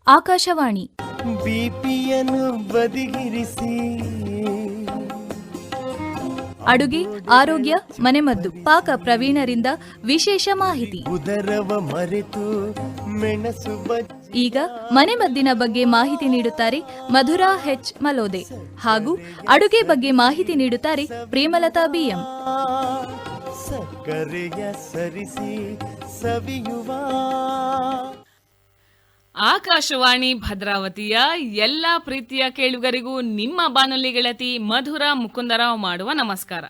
ಆಕಾಶವಾಣಿ. ಬಿಪಿಯನ್ನು ಬದಿಗಿರಿಸಿ ಅಡುಗೆ, ಆರೋಗ್ಯ, ಮನೆಮದ್ದು, ಪಾಕ ಪ್ರವೀಣರಿಂದ ವಿಶೇಷ ಮಾಹಿತಿ. ಉದರವ ಮರೆತು ಮೆಣಸು ಈಗ ಮನೆಮದ್ದಿನ ಬಗ್ಗೆ ಮಾಹಿತಿ ನೀಡುತ್ತಾರೆ ಮಧುರಾ ಹೆಚ್ ಮಲೋದೆ ಹಾಗೂ ಅಡುಗೆ ಬಗ್ಗೆ ಮಾಹಿತಿ ನೀಡುತ್ತಾರೆ ಪ್ರೇಮಲತಾ ಬಿಎಂ. ಸಕ್ಕರೆಯ ಸರಿಸಿ ಸವಿಯುವ ಆಕಾಶವಾಣಿ ಭದ್ರಾವತಿಯ ಎಲ್ಲ ಪ್ರೀತಿಯ ಕೇಳುಗರಿಗೂ ನಿಮ್ಮ ಬಾನುಲಿ ಗೆಳತಿ ಮಧುರಾ ಮುಕುಂದರಾವ್ ಮಾಡುವ ನಮಸ್ಕಾರ.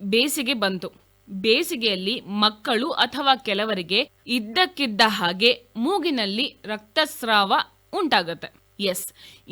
ಬೇಸಿಗೆ ಬಂತು. ಬೇಸಿಗೆಯಲ್ಲಿ ಮಕ್ಕಳು ಅಥವಾ ಕೆಲವರಿಗೆ ಇದ್ದಕ್ಕಿದ್ದ ಹಾಗೆ ಮೂಗಿನಲ್ಲಿ ರಕ್ತಸ್ರಾವ ಉಂಟಾಗುತ್ತೆ. ಎಸ್,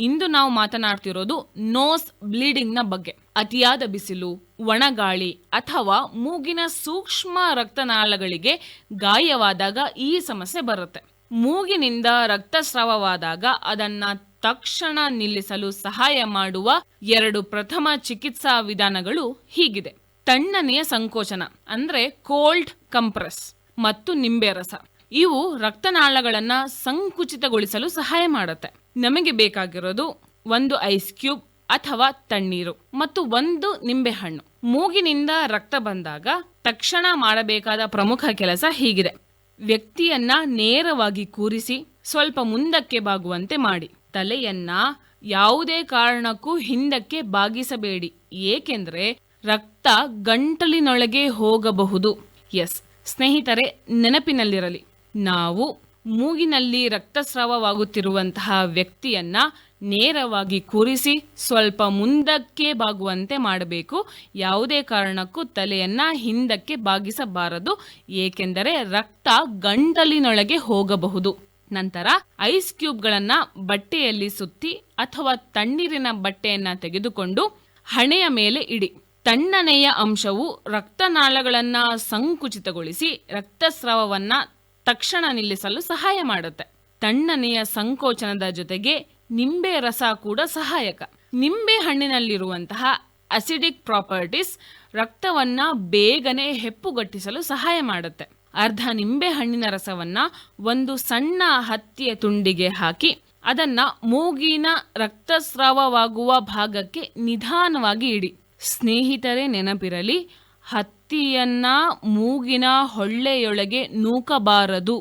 ಇಂದು ನಾವು ಮಾತನಾಡ್ತಿರೋದು ನೋಸ್ ಬ್ಲೀಡಿಂಗ್ ನ ಬಗ್ಗೆ. ಅತಿಯಾದ ಬಿಸಿಲು, ಒಣಗಾಳಿ ಅಥವಾ ಮೂಗಿನ ಸೂಕ್ಷ್ಮ ರಕ್ತನಾಳಗಳಿಗೆ ಗಾಯವಾದಾಗ ಈ ಸಮಸ್ಯೆ ಬರುತ್ತೆ. ಮೂಗಿನಿಂದ ರಕ್ತಸ್ರಾವವಾದಾಗ ಅದನ್ನ ತಕ್ಷಣ ನಿಲ್ಲಿಸಲು ಸಹಾಯ ಮಾಡುವ 2 ಪ್ರಥಮ ಚಿಕಿತ್ಸಾ ವಿಧಾನಗಳು ಹೀಗಿದೆ. ತಣ್ಣನೆಯ ಸಂಕೋಚನ ಅಂದ್ರೆ ಕೋಲ್ಡ್ ಕಂಪ್ರೆಸ್ ಮತ್ತು ನಿಂಬೆ ರಸ. ಇವು ರಕ್ತನಾಳಗಳನ್ನ ಸಂಕುಚಿತಗೊಳಿಸಲು ಸಹಾಯ ಮಾಡುತ್ತೆ. ನಮಗೆ ಬೇಕಾಗಿರೋದು 1 ಐಸ್ ಕ್ಯೂಬ್ ಅಥವಾ ತಣ್ಣೀರು ಮತ್ತು 1 ನಿಂಬೆಹಣ್ಣು. ಮೂಗಿನಿಂದ ರಕ್ತ ಬಂದಾಗ ತಕ್ಷಣ ಮಾಡಬೇಕಾದ ಪ್ರಮುಖ ಕೆಲಸ ಹೀಗಿದೆ. ವ್ಯಕ್ತಿಯನ್ನ ನೇರವಾಗಿ ಕೂರಿಸಿ ಸ್ವಲ್ಪ ಮುಂದಕ್ಕೆ ಬಾಗುವಂತೆ ಮಾಡಿ. ತಲೆಯನ್ನ ಯಾವುದೇ ಕಾರಣಕ್ಕೂ ಹಿಂದಕ್ಕೆ ಬಾಗಿಸಬೇಡಿ, ಏಕೆಂದ್ರೆ ರಕ್ತ ಗಂಟಲಿನೊಳಗೆ ಹೋಗಬಹುದು. ಎಸ್ ಸ್ನೇಹಿತರೆ, ನೆನಪಿನಲ್ಲಿರಲಿ, ನಾವು ಮೂಗಿನಲ್ಲಿ ರಕ್ತಸ್ರಾವವಾಗುತ್ತಿರುವಂತಹ ವ್ಯಕ್ತಿಯನ್ನ ನೇರವಾಗಿ ಕೂರಿಸಿ ಸ್ವಲ್ಪ ಮುಂದಕ್ಕೆ ಬಾಗುವಂತೆ ಮಾಡಬೇಕು. ಯಾವುದೇ ಕಾರಣಕ್ಕೂ ತಲೆಯನ್ನ ಹಿಂದಕ್ಕೆ ಬಾಗಿಸಬಾರದು, ಏಕೆಂದರೆ ರಕ್ತ ಗಂಟಲಿನೊಳಗೆ ಹೋಗಬಹುದು. ನಂತರ ಐಸ್ ಕ್ಯೂಬ್ಗಳನ್ನ ಬಟ್ಟೆಯಲ್ಲಿ ಸುತ್ತಿ ಅಥವಾ ತಣ್ಣೀರಿನ ಬಟ್ಟೆಯನ್ನ ತೆಗೆದುಕೊಂಡು ಹಣೆಯ ಮೇಲೆ ಇಡಿ. ತಣ್ಣನೆಯ ಅಂಶವು ರಕ್ತನಾಳಗಳನ್ನ ಸಂಕುಚಿತಗೊಳಿಸಿ ರಕ್ತಸ್ರಾವವನ್ನ ತಕ್ಷಣ ನಿಲ್ಲಿಸಲು ಸಹಾಯ ಮಾಡುತ್ತೆ. ತಣ್ಣನೆಯ ಸಂಕೋಚನದ ಜೊತೆಗೆ ನಿಂಬೆ ರಸ ಕೂಡ ಸಹಾಯಕ. ನಿಂಬೆ ಹಣ್ಣಿನಲ್ಲಿರುವಂತಹ ಅಸಿಡಿಕ್ ಪ್ರಾಪರ್ಟೀಸ್ ರಕ್ತವನ್ನ ಬೇಗನೆ ಹೆಪ್ಪುಗಟ್ಟಿಸಲು ಸಹಾಯ ಮಾಡುತ್ತೆ. ಅರ್ಧ ನಿಂಬೆ ಹಣ್ಣಿನ ರಸವನ್ನ 1 ಸಣ್ಣ ಹತ್ತಿಯ ತುಂಡಿಗೆ ಹಾಕಿ ಅದನ್ನ ಮೂಗಿನ ರಕ್ತಸ್ರಾವವಾಗುವ ಭಾಗಕ್ಕೆ ನಿಧಾನವಾಗಿ ಇಡಿ. ಸ್ನೇಹಿತರೆ, ನೆನಪಿರಲಿ, ಹತ್ತಿಯನ್ನ ಮೂಗಿನ ಹೊಳ್ಳೆಯೊಳಗೆ ನೂಕಬಾರದು.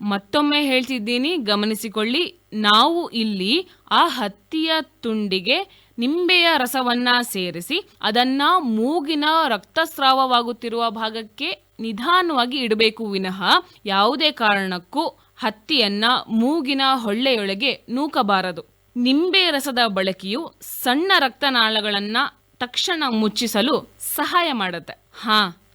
ಮತ್ತೊಮ್ಮೆ ಹೇಳ್ತಿದ್ದೀನಿ, ಗಮನಿಸಿಕೊಳ್ಳಿ. ನಾವು ಇಲ್ಲಿ ಆ ಹತ್ತಿಯ ತುಂಡಿಗೆ ನಿಂಬೆಯ ರಸವನ್ನ ಸೇರಿಸಿ ಅದನ್ನ ಮೂಗಿನ ರಕ್ತಸ್ರಾವವಾಗುತ್ತಿರುವ ಭಾಗಕ್ಕೆ ನಿಧಾನವಾಗಿ ಇಡಬೇಕು ವಿನಃ ಯಾವುದೇ ಕಾರಣಕ್ಕೂ ಹತ್ತಿಯನ್ನ ಮೂಗಿನ ಹೊಳ್ಳೆಯೊಳಗೆ ನೂಕಬಾರದು. ನಿಂಬೆ ರಸದ ಬಳಕೆಯು ಸಣ್ಣ ರಕ್ತನಾಳಗಳನ್ನ ತಕ್ಷಣ ಮುಚ್ಚಿಸಲು ಸಹಾಯ ಮಾಡುತ್ತೆ.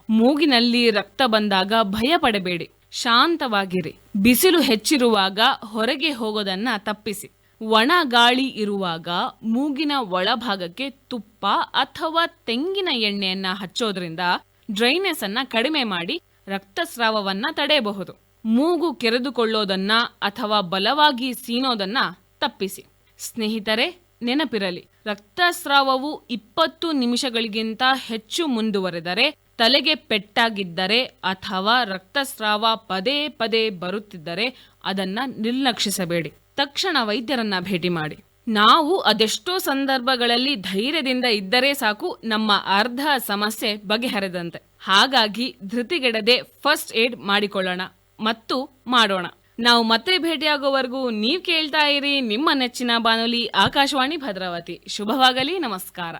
ಮೂಗಿನಲ್ಲಿ ರಕ್ತ ಬಂದಾಗ ಭಯ ಪಡಬೇಡಿ, ಶಾಂತವಾಗಿರಿ. ಬಿಸಿಲು ಹೆಚ್ಚಿರುವಾಗ ಹೊರಗೆ ಹೋಗೋದನ್ನ ತಪ್ಪಿಸಿ. ಒಣ ಗಾಳಿ ಇರುವಾಗ ಮೂಗಿನ ಒಳಭಾಗಕ್ಕೆ ತುಪ್ಪ ಅಥವಾ ತೆಂಗಿನ ಎಣ್ಣೆಯನ್ನ ಹಚ್ಚೋದ್ರಿಂದ ಡ್ರೈನೆಸ್ ಅನ್ನ ಕಡಿಮೆ ಮಾಡಿ ರಕ್ತಸ್ರಾವವನ್ನ ತಡೆಯಬಹುದು. ಮೂಗು ಕೆರೆದುಕೊಳ್ಳೋದನ್ನ ಅಥವಾ ಬಲವಾಗಿ ಸೀನೋದನ್ನ ತಪ್ಪಿಸಿ. ಸ್ನೇಹಿತರೆ, ನೆನಪಿರಲಿ, ರಕ್ತಸ್ರಾವವು 20 ನಿಮಿಷಗಳಿಗಿಂತ ಹೆಚ್ಚು ಮುಂದುವರೆದರೆ, ತಲೆಗೆ ಪೆಟ್ಟಾಗಿದ್ದರೆ ಅಥವಾ ರಕ್ತಸ್ರಾವ ಪದೇ ಪದೇ ಬರುತ್ತಿದ್ದರೆ ಅದನ್ನ ನಿರ್ಲಕ್ಷಿಸಬೇಡಿ. ತಕ್ಷಣ ವೈದ್ಯರನ್ನ ಭೇಟಿ ಮಾಡಿ. ನಾವು ಅದೆಷ್ಟೋ ಸಂದರ್ಭಗಳಲ್ಲಿ ಧೈರ್ಯದಿಂದ ಇದ್ದರೆ ಸಾಕು, ನಮ್ಮ ಅರ್ಧ ಸಮಸ್ಯೆ ಬಗೆಹರಿದಂತೆ. ಹಾಗಾಗಿ ಧೃತಿಗೆಡದೆ ಫಸ್ಟ್ ಏಡ್ ಮಾಡಿಕೊಳ್ಳೋಣ ಮತ್ತು ಮಾಡೋಣ. ನಾವು ಮತ್ತೆ ಭೇಟಿಯಾಗುವವರೆಗೂ ನೀವು ಕೇಳ್ತಾ ಇರಿ ನಿಮ್ಮ ನೆಚ್ಚಿನ ಬಾನುಲಿ ಆಕಾಶವಾಣಿ ಭದ್ರಾವತಿ. ಶುಭವಾಗಲಿ. ನಮಸ್ಕಾರ.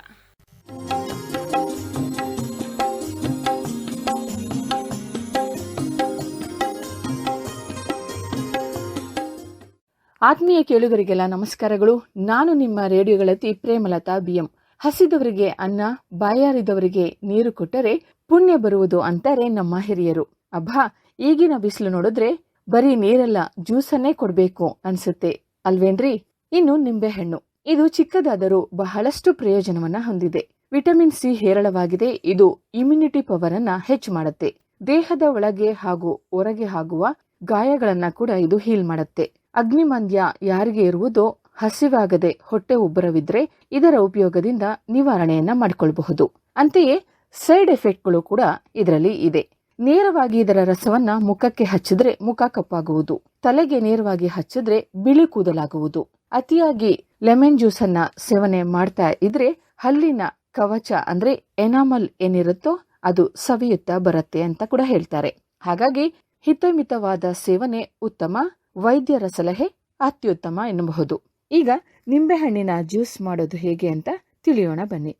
ಆತ್ಮೀಯ ಕೇಳುಗರಿಗೆಲ್ಲ ನಮಸ್ಕಾರಗಳು. ನಾನು ನಿಮ್ಮ ರೇಡಿಯೋ ಗೆಳತಿ ಪ್ರೇಮಲತಾ ಬಿಎಂ. ಹಸಿದವರಿಗೆ ಅನ್ನ, ಬಾಯಾರಿದವರಿಗೆ ನೀರು ಕೊಟ್ಟರೆ ಪುಣ್ಯ ಬರುವುದು ಅಂತಾರೆ ನಮ್ಮ ಹಿರಿಯರು. ಅಬ್ಬಾ, ಈಗಿನ ಬಿಸಿಲು ನೋಡಿದ್ರೆ ಬರೀ ನೀರೆಲ್ಲ ಜ್ಯೂಸನ್ನೇ ಕೊಡ್ಬೇಕು ಅನ್ಸುತ್ತೆ ಅಲ್ವೇನ್ರಿ? ಇನ್ನು ನಿಂಬೆಹಣ್ಣು, ಇದು ಚಿಕ್ಕದಾದರೂ ಬಹಳಷ್ಟು ಪ್ರಯೋಜನವನ್ನ ಹೊಂದಿದೆ. ವಿಟಮಿನ್ ಸಿ ಹೇರಳವಾಗಿದೆ. ಇದು ಇಮ್ಯುನಿಟಿ ಪವರ್ ಅನ್ನ ಹೆಚ್ಚು ಮಾಡುತ್ತೆ. ದೇಹದ ಒಳಗೆ ಹಾಗೂ ಹೊರಗೆ ಆಗುವ ಗಾಯಗಳನ್ನ ಕೂಡ ಇದು ಹೀಲ್ ಮಾಡುತ್ತೆ. ಅಗ್ನಿಮಂದ್ಯ ಯಾರಿಗೆ ಇರುವುದೋ, ಹಸಿವಾಗದೆ ಹೊಟ್ಟೆ ಉಬ್ಬರವಿದ್ರೆ ಇದರ ಉಪಯೋಗದಿಂದ ನಿವಾರಣೆಯನ್ನ ಮಾಡಿಕೊಳ್ಳಬಹುದು. ಅಂತೆಯೇ ಸೈಡ್ ಎಫೆಕ್ಟ್ಗಳು ಕೂಡ ಇದರಲ್ಲಿ ಇದೆ. ನೇರವಾಗಿ ಇದರ ರಸವನ್ನ ಮುಖಕ್ಕೆ ಹಚ್ಚಿದ್ರೆ ಮುಖ ಕಪ್ಪಾಗುವುದು, ತಲೆಗೆ ನೇರವಾಗಿ ಹಚ್ಚಿದ್ರೆ ಬಿಳಿ ಕೂದಲಾಗುವುದು. ಅತಿಯಾಗಿ ಲೆಮನ್ ಜ್ಯೂಸ್ ಅನ್ನ ಸೇವನೆ ಮಾಡ್ತಾ ಇದ್ರೆ ಹಲ್ಲಿನ ಕವಚ ಅಂದ್ರೆ ಎನಾಮಲ್ ಏನಿರುತ್ತೋ ಅದು ಸವಿಯುತ್ತಾ ಬರುತ್ತೆ ಅಂತ ಕೂಡ ಹೇಳ್ತಾರೆ. ಹಾಗಾಗಿ ಹಿತಮಿತವಾದ ಸೇವನೆ ಉತ್ತಮ, ವೈದ್ಯರ ಸಲಹೆ ಅತ್ಯುತ್ತಮ ಎನ್ನಬಹುದು. ಈಗ ನಿಂಬೆಹಣ್ಣಿನ ಜ್ಯೂಸ್ ಮಾಡೋದು ಹೇಗೆ ಅಂತ ತಿಳಿಯೋಣ ಬನ್ನಿ.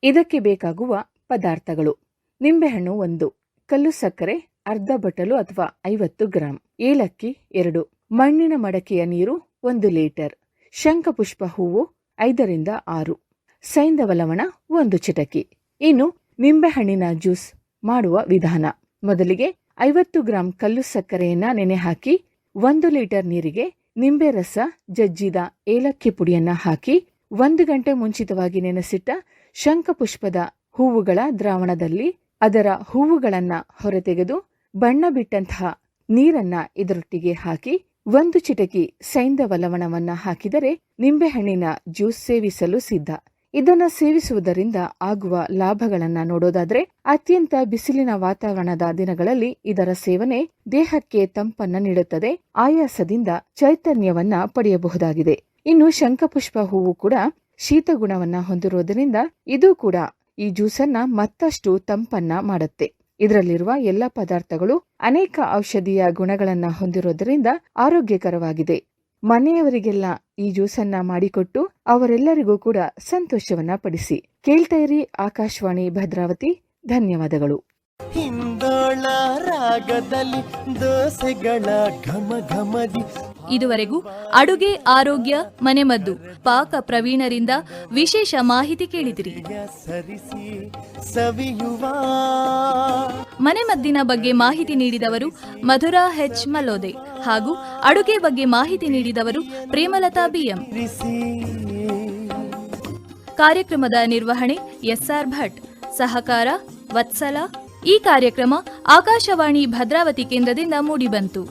ಇದಕ್ಕೆ ಬೇಕಾಗುವ ಪದಾರ್ಥಗಳು: ನಿಂಬೆಹಣ್ಣು 1, ಕಲ್ಲು ಸಕ್ಕರೆ ಅರ್ಧ ಬಟಲು ಅಥವಾ 50 ಗ್ರಾಂ, ಏಲಕ್ಕಿ 2, ಮಣ್ಣಿನ ಮಡಕೆಯ ನೀರು 1 ಲೀಟರ್, ಶಂಖಪುಷ್ಪ ಹೂವು 5 ರಿಂದ 6, ಸೈಂಧವ ಲವಣ 1 ಚಿಟಕಿ. ಇನ್ನು ನಿಂಬೆಹಣ್ಣಿನ ಜ್ಯೂಸ್ ಮಾಡುವ ವಿಧಾನ: ಮೊದಲಿಗೆ 50 ಗ್ರಾಂ ಕಲ್ಲು ಸಕ್ಕರೆಯನ್ನ ನೆನೆ ಹಾಕಿ 1 ಲೀಟರ್ ನೀರಿಗೆ ನಿಂಬೆ ರಸ, ಜಜ್ಜಿದ ಏಲಕ್ಕಿ ಪುಡಿಯನ್ನ ಹಾಕಿ 1 ಗಂಟೆ ಮುಂಚಿತವಾಗಿ ನೆನೆಸಿಟ್ಟ ಶಂಖಪುಷ್ಪದ ಹೂವುಗಳ ದ್ರಾವಣದಲ್ಲಿ ಅದರ ಹೂವುಗಳನ್ನ ಹೊರತೆಗೆದು ಬಣ್ಣ ಬಿಟ್ಟಂತಹ ನೀರನ್ನ ಇದರೊಟ್ಟಿಗೆ ಹಾಕಿ 1 ಚಿಟಕಿ ಸೈಂಧವ ಲವಣವನ್ನ ಹಾಕಿದರೆ ನಿಂಬೆಹಣ್ಣಿನ ಜ್ಯೂಸ್ ಸೇವಿಸಲು ಸಿದ್ಧ. ಇದನ್ನ ಸೇವಿಸುವುದರಿಂದ ಆಗುವ ಲಾಭಗಳನ್ನ ನೋಡೋದಾದ್ರೆ, ಅತ್ಯಂತ ಬಿಸಿಲಿನ ವಾತಾವರಣದ ದಿನಗಳಲ್ಲಿ ಇದರ ಸೇವನೆ ದೇಹಕ್ಕೆ ತಂಪನ್ನ ನೀಡುತ್ತದೆ, ಆಯಾಸದಿಂದ ಚೈತನ್ಯವನ್ನ ಪಡೆಯಬಹುದಾಗಿದೆ. ಇನ್ನು ಶಂಖಪುಷ್ಪ ಹೂವು ಕೂಡ ಶೀತಗುಣವನ್ನ ಹೊಂದಿರುವುದರಿಂದ ಇದು ಕೂಡ ಈ ಜ್ಯೂಸನ್ನ ಮತ್ತಷ್ಟು ತಂಪನ್ನ ಮಾಡುತ್ತೆ. ಇದರಲ್ಲಿರುವ ಎಲ್ಲ ಪದಾರ್ಥಗಳು ಅನೇಕ ಔಷಧೀಯ ಗುಣಗಳನ್ನ ಹೊಂದಿರೋದರಿಂದ ಆರೋಗ್ಯಕರವಾಗಿದೆ. ಮನೆಯವರಿಗೆಲ್ಲ ಈ ಜ್ಯೂಸನ್ನ ಮಾಡಿಕೊಟ್ಟು ಅವರೆಲ್ಲರಿಗೂ ಕೂಡ ಸಂತೋಷವನ್ನ ಪಡಿಸಿ. ಕೇಳ್ತಾ ಇರಿ ಆಕಾಶವಾಣಿ ಭದ್ರಾವತಿ. ಧನ್ಯವಾದಗಳು. ಹಿಂದೋಳ ರಾಗದಲ್ಲಿ ದೋಸೆಗಳ ಘಮ ಘಮದಿ. ಇದುವರೆಗೂ ಅಡುಗೆ, ಆರೋಗ್ಯ, ಮನೆಮದ್ದು, ಪಾಕ ಪ್ರವೀಣರಿಂದ ವಿಶೇಷ ಮಾಹಿತಿ ಕೇಳಿದಿರಿ. ಸರಿಸಿ ಸವಿಯುವ ಮನೆಮದ್ದಿನ ಬಗ್ಗೆ ಮಾಹಿತಿ ನೀಡಿದವರು ಮಧುರಾ ಹೆಚ್ ಮಲೋದೆ ಹಾಗೂ ಅಡುಗೆ ಬಗ್ಗೆ ಮಾಹಿತಿ ನೀಡಿದವರು ಪ್ರೇಮಲತಾ ಬಿಎಂ. ಕಾರ್ಯಕ್ರಮದ ನಿರ್ವಹಣೆ ಎಸ್ಆರ್ ಭಟ್, ಸಹಕಾರ ವತ್ಸಲ. ಈ ಕಾರ್ಯಕ್ರಮ ಆಕಾಶವಾಣಿ ಭದ್ರಾವತಿ ಕೇಂದ್ರದಿಂದ ಮೂಡಿಬಂತು.